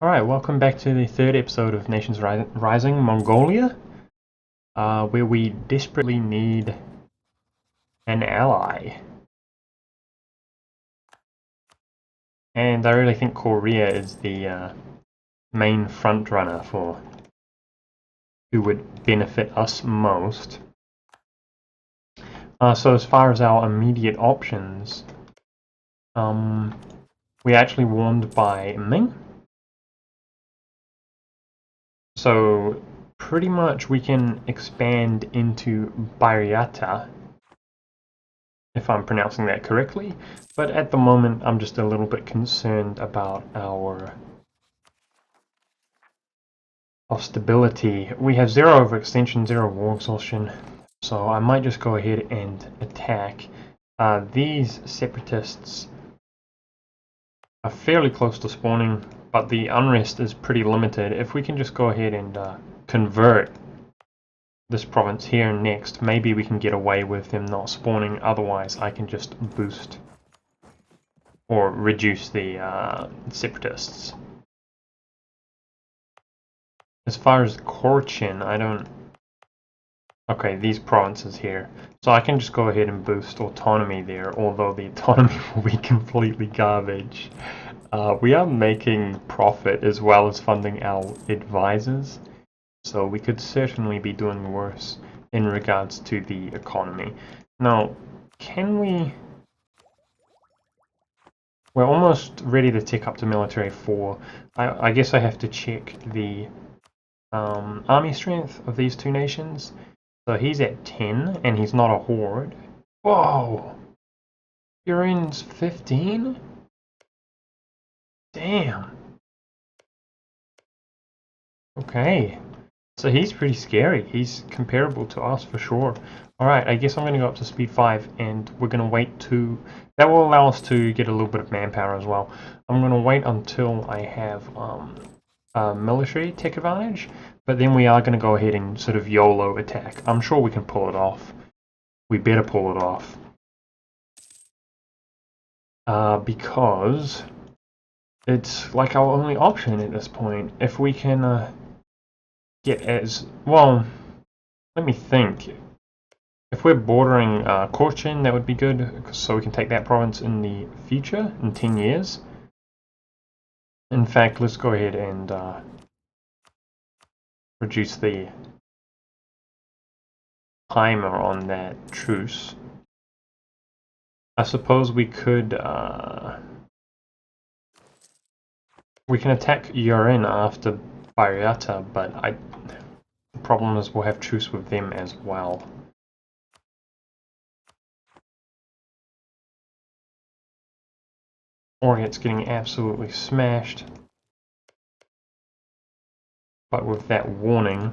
Alright, welcome back to the third episode of Nations Rising Mongolia, where we desperately need an ally. And I really think Korea is the main front runner for who would benefit us most. So as far as our immediate options, we're actually warned by Ming. So pretty much we can expand into Bariata, if I'm pronouncing that correctly, but at the moment I'm just a little bit concerned about our stability. We have 0 overextension, 0 war exhaustion, so I might just go ahead and attack. These separatists are fairly close to spawning, but the unrest is pretty limited. If we can just go ahead and convert this province here next, maybe we can get away with them not spawning. Otherwise I can just boost or reduce the separatists. As far as Korchin, I don't... Okay, these provinces here. So I can just go ahead and boost autonomy there, although the autonomy will be completely garbage. We are making profit as well as funding our advisors, so we could certainly be doing worse in regards to the economy. Now, can we... We're almost ready to tick up to military 4. I guess I have to check the army strength of these two nations. So he's at 10, and he's not a horde. Whoa! Urine's 15? Damn. Okay. So he's pretty scary. He's comparable to us for sure. Alright, I guess I'm going to go up to speed 5, and we're going to wait to... That will allow us to get a little bit of manpower as well. I'm going to wait until I have military tech advantage, but then we are going to go ahead and sort of YOLO attack. I'm sure we can pull it off. We better pull it off. Because it's like our only option at this point. If we can get as... Well, let me think. If we're bordering Korchin, that would be good, so we can take that province in the future, in 10 years. In fact, let's go ahead and reduce the timer on that truce. I suppose we could... we can attack Urin after Bariata, but the problem is we'll have truce with them as well. Orient's getting absolutely smashed. But with that warning,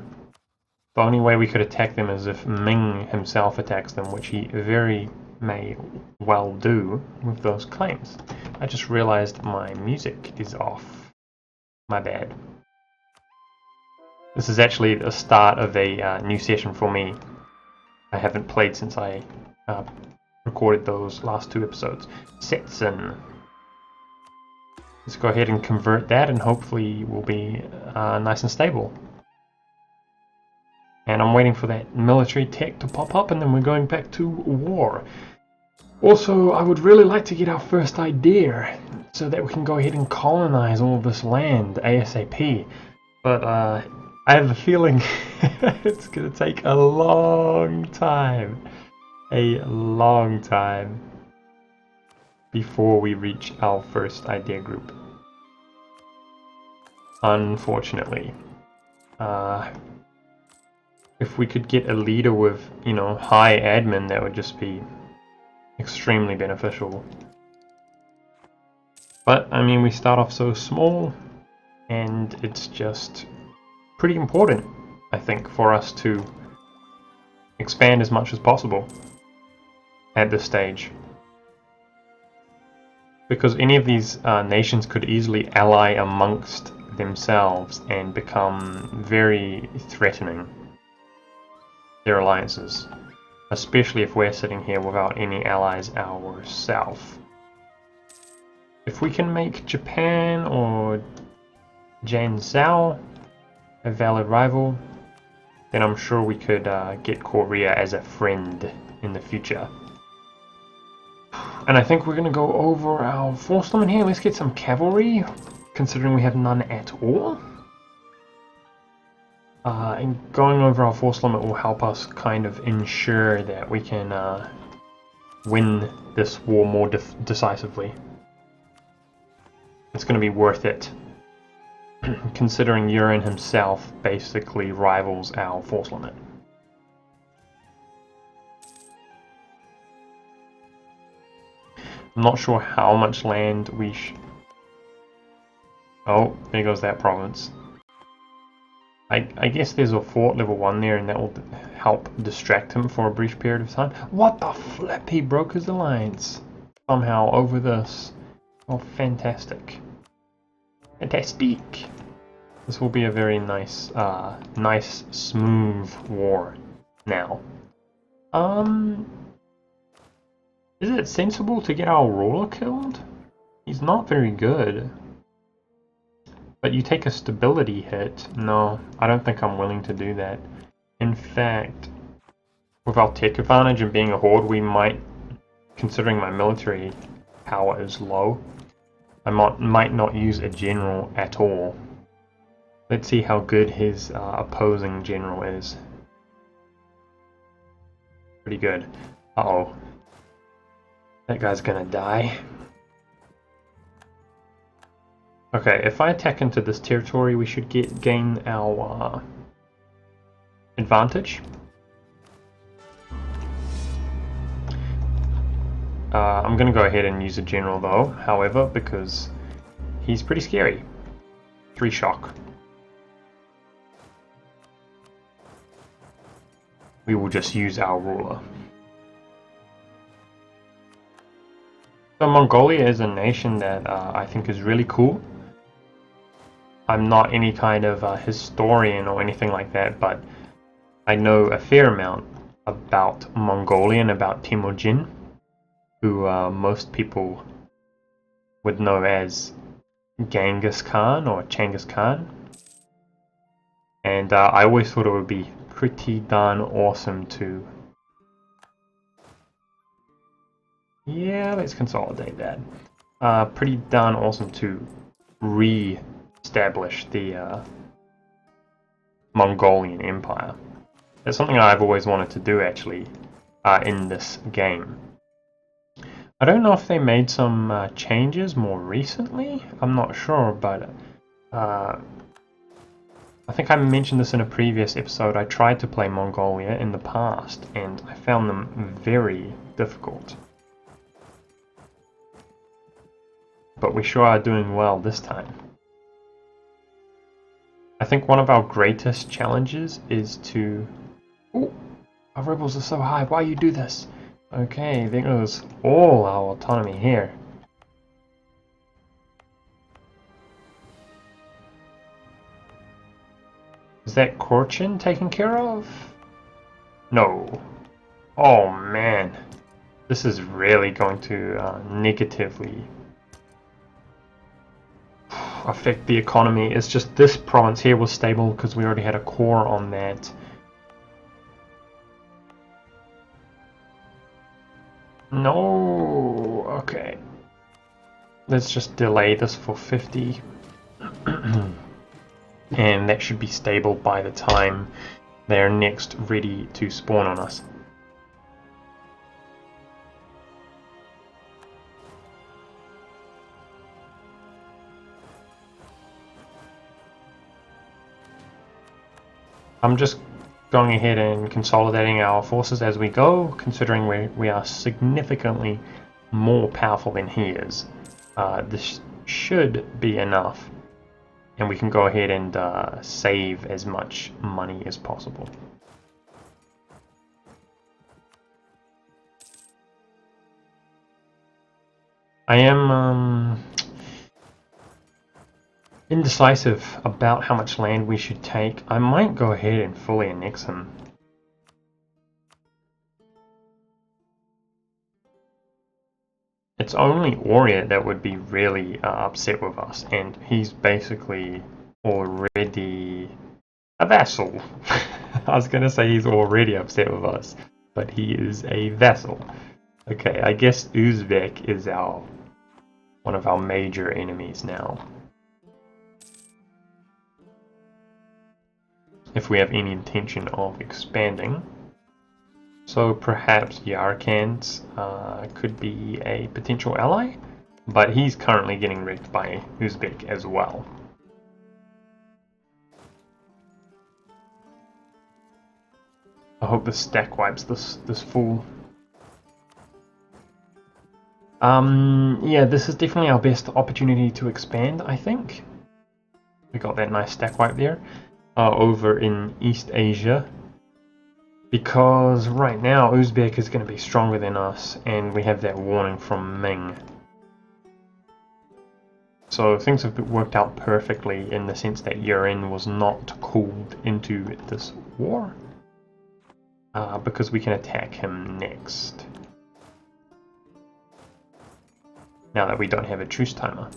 the only way we could attack them is if Ming himself attacks them, which he very may well do with those claims. I just realized my music is off. My bad. This is actually the start of a new session for me. I haven't played since I recorded those last 2 episodes. Setsun. Let's go ahead and convert that, and hopefully we'll be nice and stable. And I'm waiting for that military tech to pop up, and then we're going back to war. Also, I would really like to get our first idea, so that we can go ahead and colonize all of this land ASAP. But I have a feeling it's going to take a long time. A long time before we reach our first idea group. Unfortunately. If we could get a leader with, you know, high admin, that would just be extremely beneficial. But, I mean, we start off so small, and it's just pretty important, I think, for us to expand as much as possible at this stage. Because any of these nations could easily ally amongst themselves and become very threatening, their alliances. Especially if we're sitting here without any allies ourselves. If we can make Japan or Jan Zhao, a valid rival, then I'm sure we could get Korea as a friend in the future. And I think we're going to go over our force limit here. Let's get some cavalry, considering we have none at all. And going over our force limit will help us kind of ensure that we can win this war more decisively. It's going to be worth it, considering Yurin himself basically rivals our force limit. I'm not sure how much land we Oh, there goes that province. I guess there's a fort level 1 there, and that will help distract him for a brief period of time. What the flip? He broke his alliance somehow over this. Oh, fantastic. Fantastic. This will be a very nice, nice, smooth war now. Is it sensible to get our ruler killed? He's not very good. But you take a stability hit. No, I don't think I'm willing to do that. In fact, with our tech advantage and being a horde, we might, considering my military power is low, I might not use a general at all. Let's see how good his opposing general is. Pretty good. Uh-oh. That guy's gonna die. Okay, if I attack into this territory, we should gain our advantage. I'm going to go ahead and use a general though, however, because he's pretty scary. 3 shock. We will just use our ruler. So Mongolia is a nation that I think is really cool. I'm not any kind of historian or anything like that, but I know a fair amount about Mongolian, about Temujin, who most people would know as Genghis Khan or Genghis Khan. And I always thought it would be pretty darn awesome to... Yeah, let's consolidate that. Pretty darn awesome to re-establish the Mongolian Empire. That's something I've always wanted to do, actually, in this game. I don't know if they made some changes more recently. I'm not sure, but I think I mentioned this in a previous episode. I tried to play Mongolia in the past, and I found them very difficult. But we sure are doing well this time. I think one of our greatest challenges is to... Ooh, our rebels are so high, why you do this? Okay, there goes all our autonomy here. Is that Korchin taken care of? No. Oh man. This is really going to negatively affect the economy. It's just this province here was stable because we already had a core on that. No. Okay. Let's just delay this for 50. And that should be stable by the time they're next ready to spawn on us. I'm just going ahead and consolidating our forces as we go, considering we are significantly more powerful than he is. This should be enough, and we can go ahead and save as much money as possible. I am indecisive about how much land we should take. I might go ahead and fully annex him. It's only Orient that would be really upset with us, and he's basically already a vassal. I was going to say he's already upset with us, but he is a vassal. Okay, I guess Uzbek is one of our major enemies now. If we have any intention of expanding. So perhaps Yarkand could be a potential ally, but he's currently getting wrecked by Uzbek as well. I hope the stack wipes this fool. Yeah, this is definitely our best opportunity to expand, I think. We got that nice stack wipe there. Over in East Asia. Because right now Uzbek is going to be stronger than us, and we have that warning from Ming. So things have worked out perfectly in the sense that Yuan was not called into this war. Because we can attack him next. Now that we don't have a truce timer.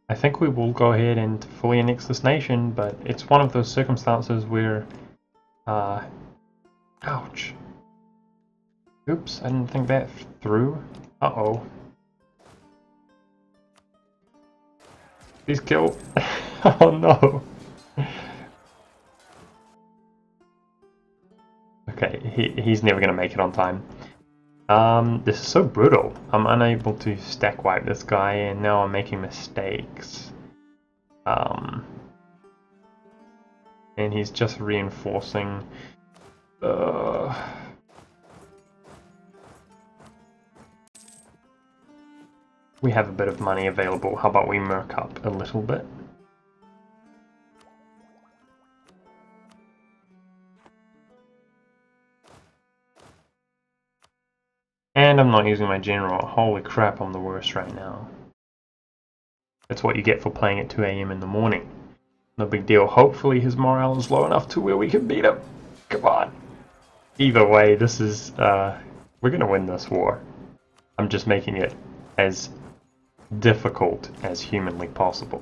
I think we will go ahead and fully annex this nation, but it's one of those circumstances where... ouch. Oops, I didn't think that through. Uh-oh. Please kill. Oh no. Okay, he's never gonna make it on time. This is so brutal. I'm unable to stack wipe this guy, and now I'm making mistakes. And he's just reinforcing. We have a bit of money available. How about we merc up a little bit? And I'm not using my general. Holy crap, I'm the worst right now. That's what you get for playing at 2 AM in the morning. No big deal. Hopefully his morale is low enough to where we can beat him. Come on. Either way, this is... we're gonna win this war. I'm just making it as difficult as humanly possible.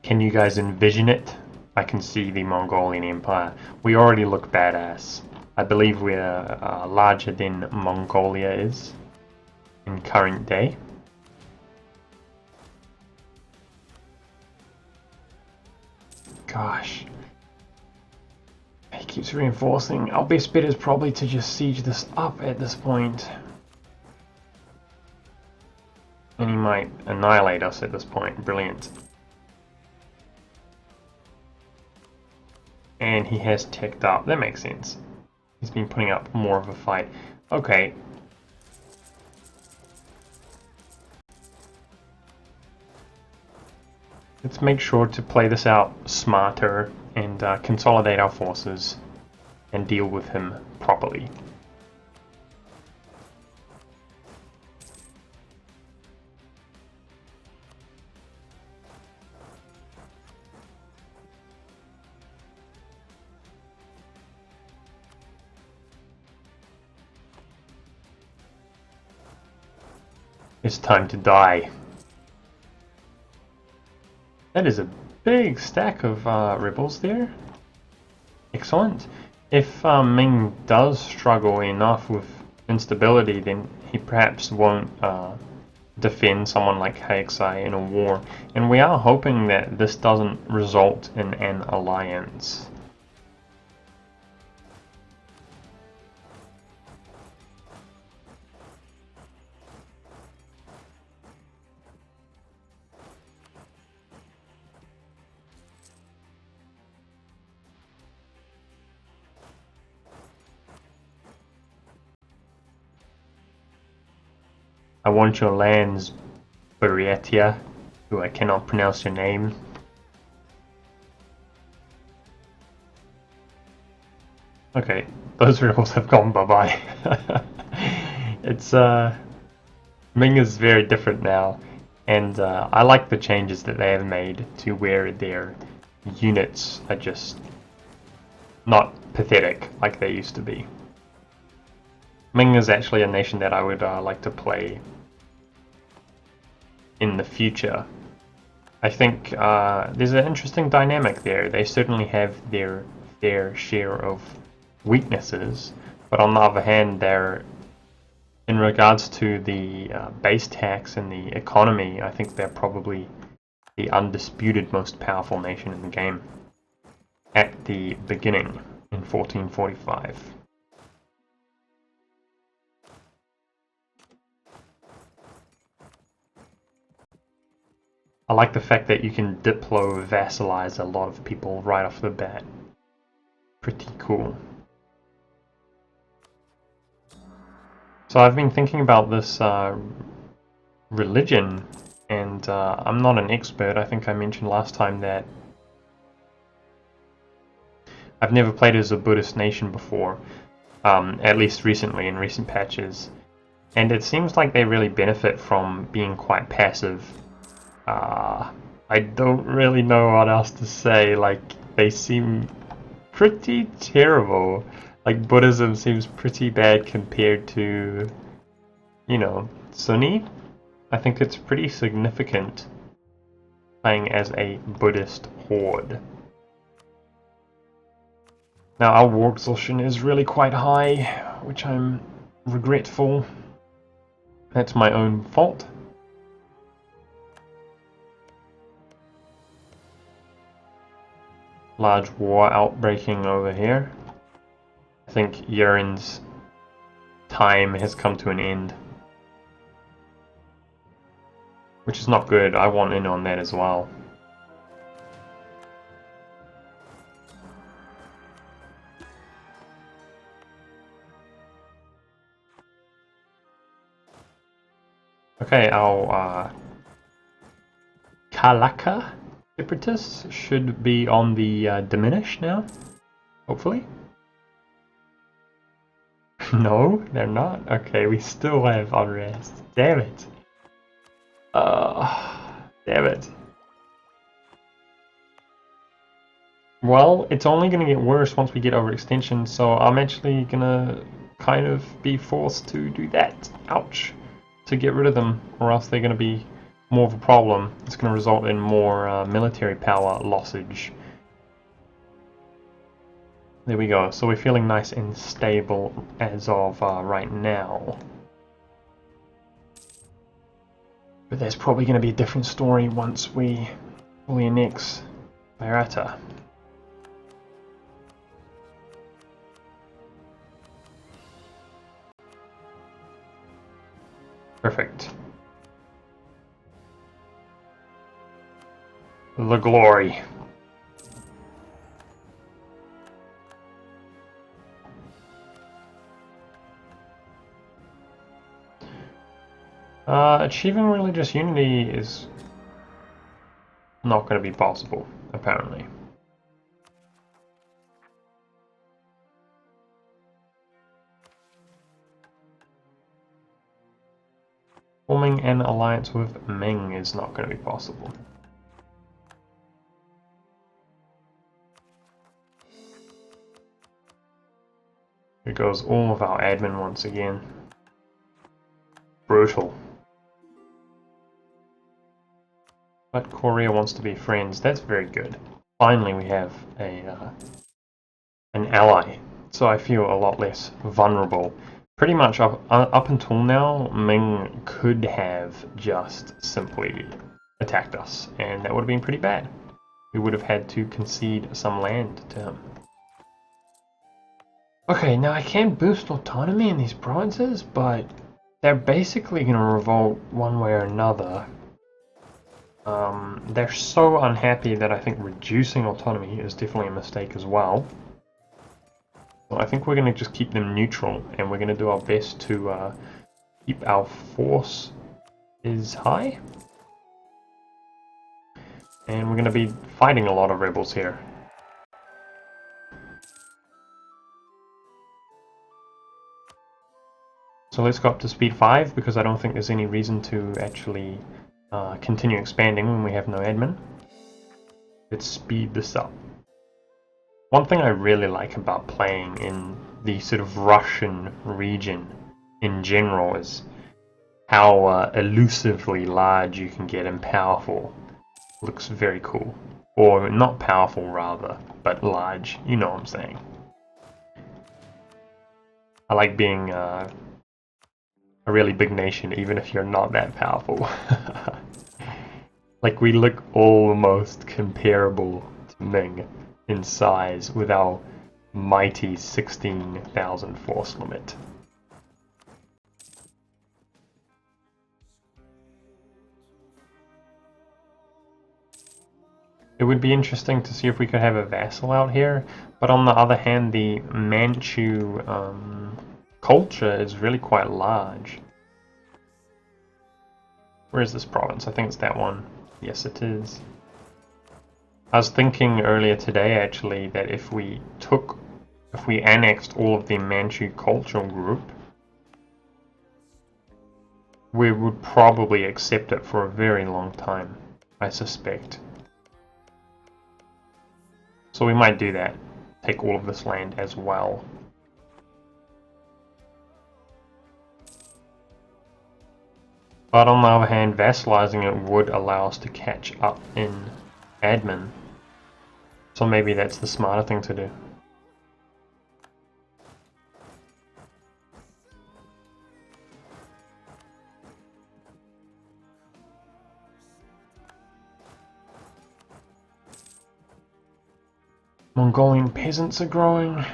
Can you guys envision it? I can see the Mongolian Empire. We already look badass. I believe we're larger than Mongolia is in current day. Gosh. He keeps reinforcing. Our best bet is probably to just siege this up at this point. And he might annihilate us at this point. Brilliant. And he has teched up. That makes sense. He's been putting up more of a fight. Okay. Let's make sure to play this out smarter and consolidate our forces and deal with him properly. It's time to die. That is a big stack of rebels there. Excellent. If Ming does struggle enough with instability, then he perhaps won't defend someone like Haexai in a war. And we are hoping that this doesn't result in an alliance. I want your lands, Buryatia. who I cannot pronounce your name. Okay, those rules have gone bye-bye. It's, Ming is very different now, and I like the changes that they have made to where their units are just not pathetic like they used to be. Ming is actually a nation that I would like to play in the future. I think there's an interesting dynamic there. They certainly have their fair share of weaknesses, but on the other hand, they're, in regards to the base tax and the economy, I think they're probably the undisputed most powerful nation in the game at the beginning in 1445. I like the fact that you can diplo-vassalize a lot of people right off the bat. Pretty cool. So I've been thinking about this religion, and I'm not an expert. I think I mentioned last time that I've never played as a Buddhist nation before, at least recently in recent patches, and it seems like they really benefit from being quite passive. I don't really know what else to say. Like, they seem pretty terrible. Like, Buddhism seems pretty bad compared to, you know, Sunni. I think it's pretty significant playing as a Buddhist horde. Now, our war exhaustion is really quite high, which I'm regretful. That's my own fault. Large war outbreaking over here. I think Yurin's time has come to an end. Which is not good. I want in on that as well. Okay, our Kalaka separatists should be on the diminish now, hopefully. No, they're not. Okay, we still have unrest. Damn it. Damn it. Well, it's only going to get worse once we get overextension, so I'm actually going to kind of be forced to do that. Ouch. To get rid of them, or else they're going to be more of a problem. It's going to result in more military power lossage. There we go. So we're feeling nice and stable as of right now. But there's probably going to be a different story once we fully annex Bayarata. Perfect. The glory. Achieving religious unity is not going to be possible, apparently. Forming an alliance with Ming is not going to be possible. Here goes all of our admin once again. Brutal. But Korea wants to be friends. That's very good. Finally we have an ally. So I feel a lot less vulnerable. Pretty much up until now, Ming could have just simply attacked us, and that would have been pretty bad. We would have had to concede some land to him. Okay, now I can boost autonomy in these provinces, but they're basically going to revolt one way or another. They're so unhappy that I think reducing autonomy is definitely a mistake as well. So I think we're going to just keep them neutral, and we're going to do our best to keep our force is high. And we're going to be fighting a lot of rebels here. So let's go up to speed 5, because I don't think there's any reason to actually continue expanding when we have no admin. Let's speed this up. One thing I really like about playing in the sort of Russian region in general is how elusively large you can get and powerful. Looks very cool. Or not powerful rather, but large, you know what I'm saying. I like being a really big nation even if you're not that powerful. Like we look almost comparable to Ming in size with our mighty 16,000 force limit. It would be interesting to see if we could have a vassal out here, but on the other hand, the Manchu culture is really quite large. Where is this province? I think it's that one. Yes, it is. I was thinking earlier today, actually, that if we annexed all of the Manchu cultural group, we would probably accept it for a very long time, I suspect. So we might do that, take all of this land as well. But on the other hand, vassalizing it would allow us to catch up in admin. So maybe that's the smarter thing to do. Mongolian peasants are growing.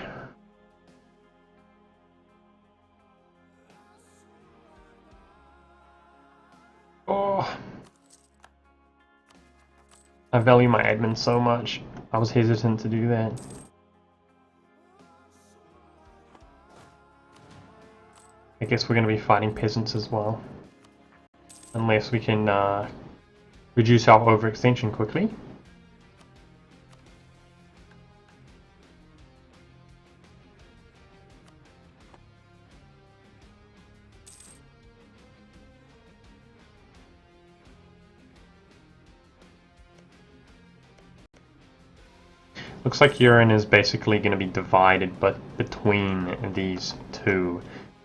Oh, I value my admin so much. I was hesitant to do that. I guess we're going to be fighting peasants as well. Unless we can reduce our overextension quickly. Looks like Urin is basically going to be divided but between these two.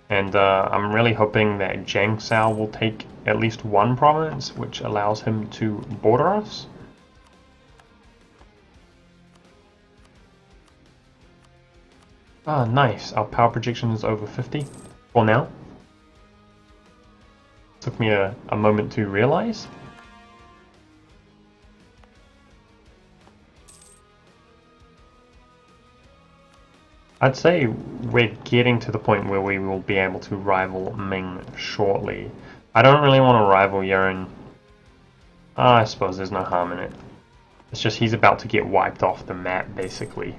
And I'm really hoping that Jiangzhou will take at least one province, which allows him to border us. Ah, nice. Our power projection is over 50 for now. Took me a moment to realize. I'd say we're getting to the point where we will be able to rival Ming shortly. I don't really want to rival Yuan. I suppose there's no harm in it. It's just he's about to get wiped off the map, basically.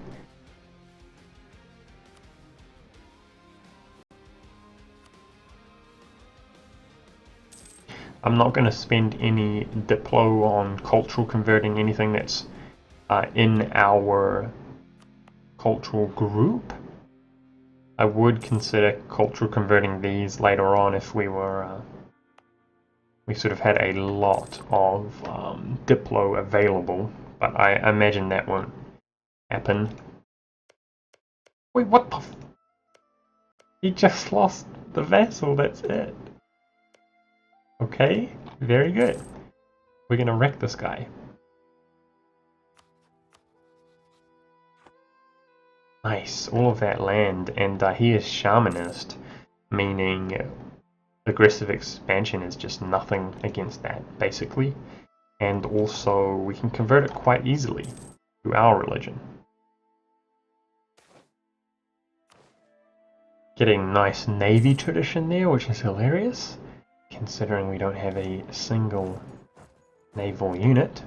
I'm not going to spend any Diplo on cultural converting anything that's in our cultural group. I would consider cultural converting these later on if we were we sort of had a lot of Diplo available, but I imagine that won't happen. Wait, what the f— he just lost the vassal, that's it. Okay, very good. We're gonna wreck this guy. Nice, all of that land, and he is Shamanist, meaning aggressive expansion is just nothing against that, basically. And also, we can convert it quite easily to our religion. Getting nice navy tradition there, which is hilarious, considering we don't have a single naval unit.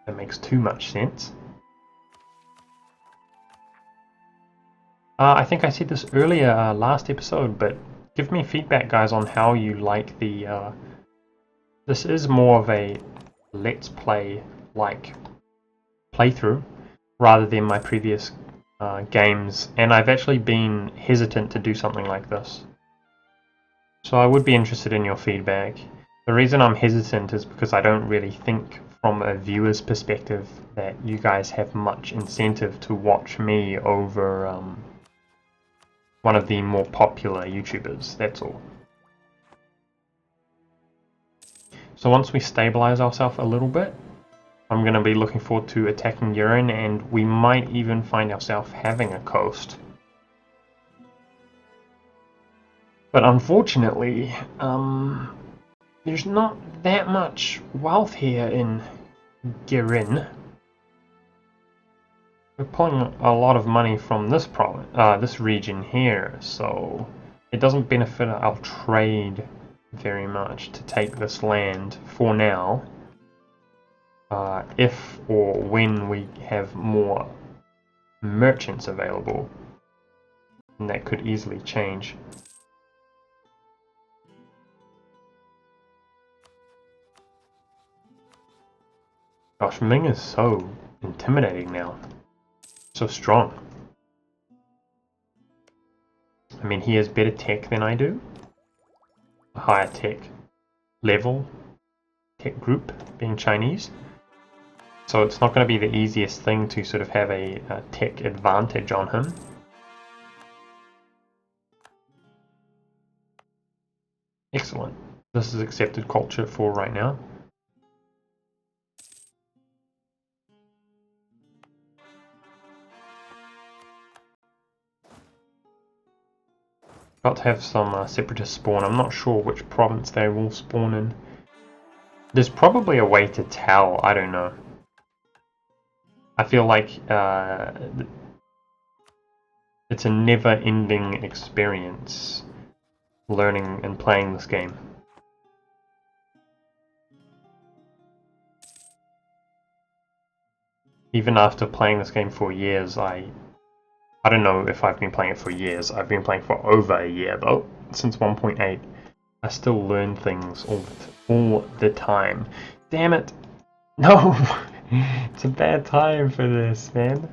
That makes too much sense. I think I said this earlier, last episode, but give me feedback, guys, on how you like the This is more of a let's play like playthrough rather than my previous games, and I've actually been hesitant to do something like this. So I would be interested in your feedback. The reason I'm hesitant is because I don't really think from a viewer's perspective that you guys have much incentive to watch me over one of the more popular YouTubers, that's all. So once we stabilize ourselves a little bit, I'm going to be looking forward to attacking Urine, and we might even find ourselves having a coast. But unfortunately, there's not that much wealth here in Girin. We're pulling a lot of money from this this region here, so it doesn't benefit our trade very much to take this land for now. If or when we have more merchants available, and that could easily change. Gosh, Ming is so intimidating now. So strong. I mean, he has better tech than I do. A higher tech level, tech group, being Chinese. So it's not going to be the easiest thing to sort of have a tech advantage on him. Excellent. This is accepted culture for right now. Got to have some separatists spawn. I'm not sure which province they will spawn in. There's probably a way to tell, I don't know. I feel like it's a never-ending experience learning and playing this game. Even after playing this game for years, I don't know if I've been playing it for years. I've been playing for over a year though, since 1.8. I still learn things all the time. Damn it! No! It's a bad time for this, man.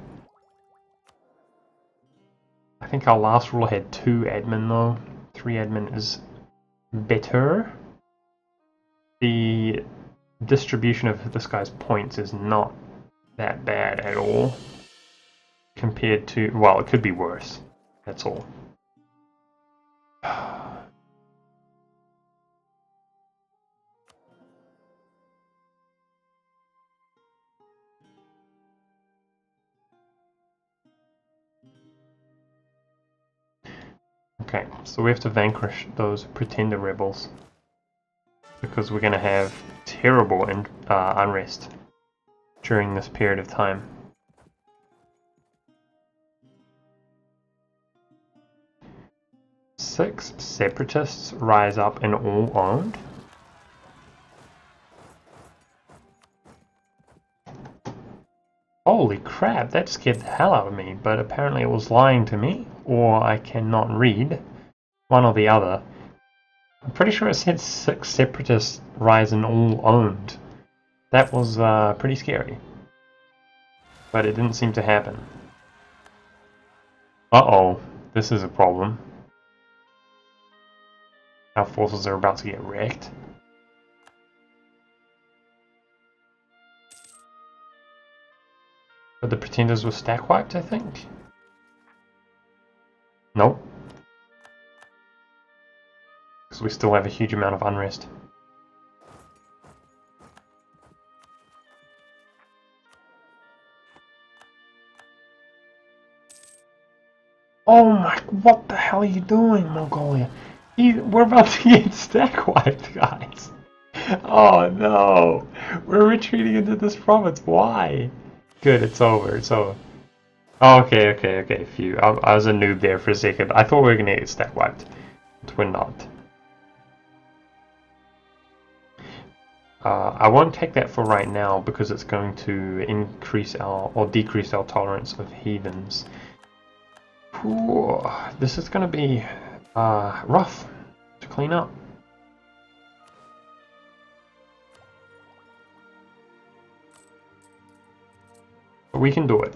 I think our last rule had 2 admin though. 3 admin is better. The distribution of this guy's points is not that bad at all. Compared to, well, it could be worse. That's all. Okay, so we have to vanquish those pretender rebels because we're going to have terrible unrest during this period of time. Six separatists rise up and all owned. Holy crap, that scared the hell out of me, but apparently it was lying to me, or I cannot read. One or the other. I'm pretty sure it said 6 separatists rise and all owned. That was pretty scary. But it didn't seem to happen. Uh-oh, this is a problem. Our forces are about to get wrecked. But the pretenders were stack wiped, I think? Nope. Because we still have a huge amount of unrest. Oh my, what the hell are you doing, Mongolia? We're about to get stack wiped, guys. Oh no, we're retreating into this province. Why? Good, it's over. It's over. Oh, okay. Phew. I was a noob there for a second. I thought we were gonna get stack wiped, but we're not. I won't take that for right now because it's going to increase our or decrease our tolerance of heathens. Ooh, this is going to be rough to clean up. But we can do it.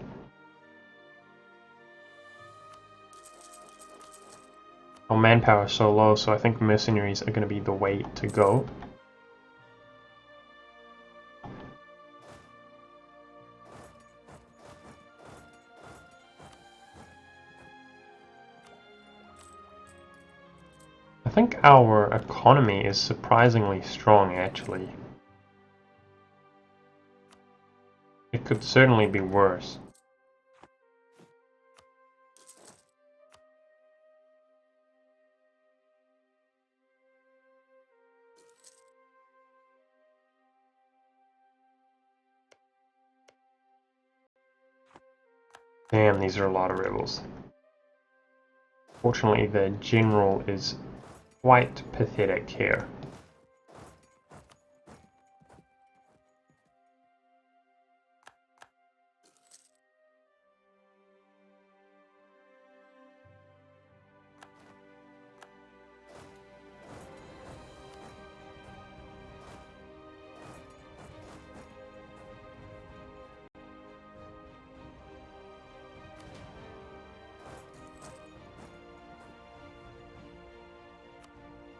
Our manpower is so low, so I think mercenaries are going to be the way to go. I think our economy is surprisingly strong, actually. It could certainly be worse. Damn, these are a lot of rebels. Fortunately, the general is quite pathetic here.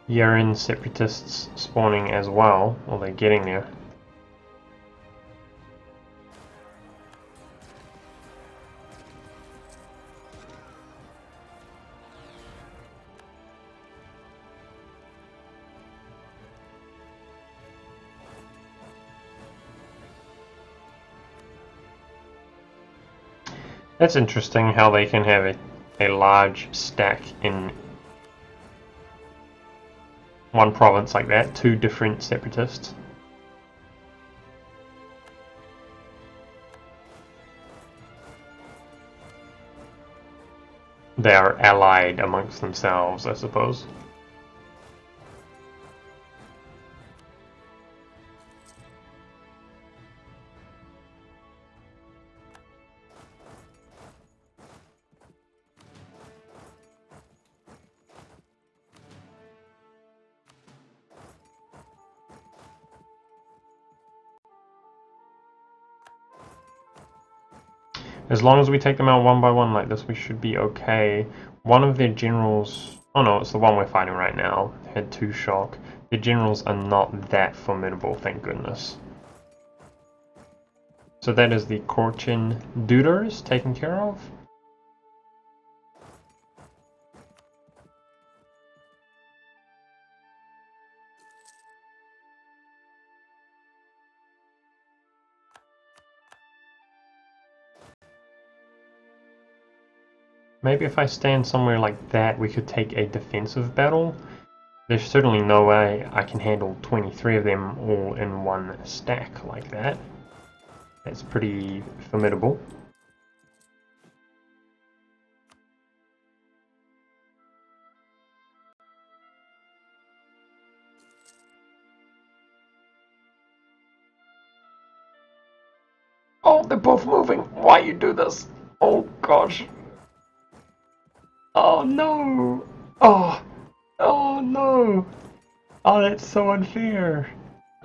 Yaren separatists spawning as well, or they're getting there. That's interesting how they can have a large stack in one province like that, two different separatists. They are allied amongst themselves, I suppose. As long as we take them out one by one like this, we should be okay. One of their generals... Oh no, it's the one we're fighting right now. Had 2 shock. Their generals are not that formidable, thank goodness. So that is the Korchin Duders taken care of. Maybe if I stand somewhere like that, we could take a defensive battle. There's certainly no way I can handle 23 of them all in one stack like that. That's pretty formidable. Oh, they're both moving. Why you do this? Oh gosh. Oh no! Oh! Oh no! Oh, that's so unfair!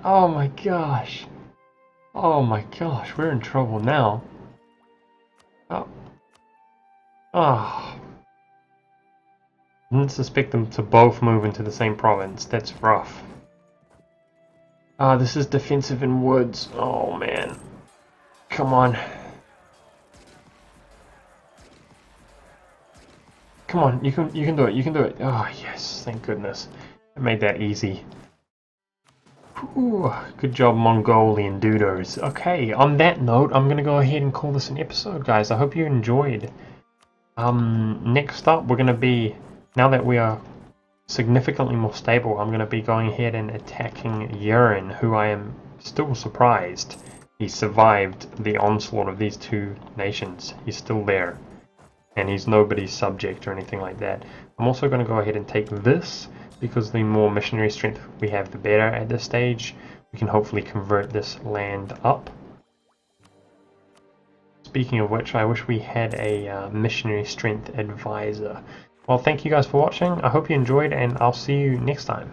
Oh my gosh! Oh my gosh, we're in trouble now. Oh. Oh. Didn't suspect them to both move into the same province. That's rough. Ah, this is defensive in woods. Oh man. Come on. Come on, you can do it, you can do it. Oh yes, thank goodness. I made that easy. Ooh, good job, Mongolian dudos. Okay, on that note, I'm gonna go ahead and call this an episode, guys. I hope you enjoyed. Next up, we're gonna be, now that we are significantly more stable, I'm gonna be going ahead and attacking Yaren, who I am still surprised he survived the onslaught of these 2 nations. He's still there. And he's nobody's subject or anything like that. I'm also going to go ahead and take this, because the more missionary strength we have, the better at this stage. We can hopefully convert this land up. Speaking of which, I wish we had a missionary strength advisor. Well, thank you guys for watching. I hope you enjoyed, and I'll see you next time.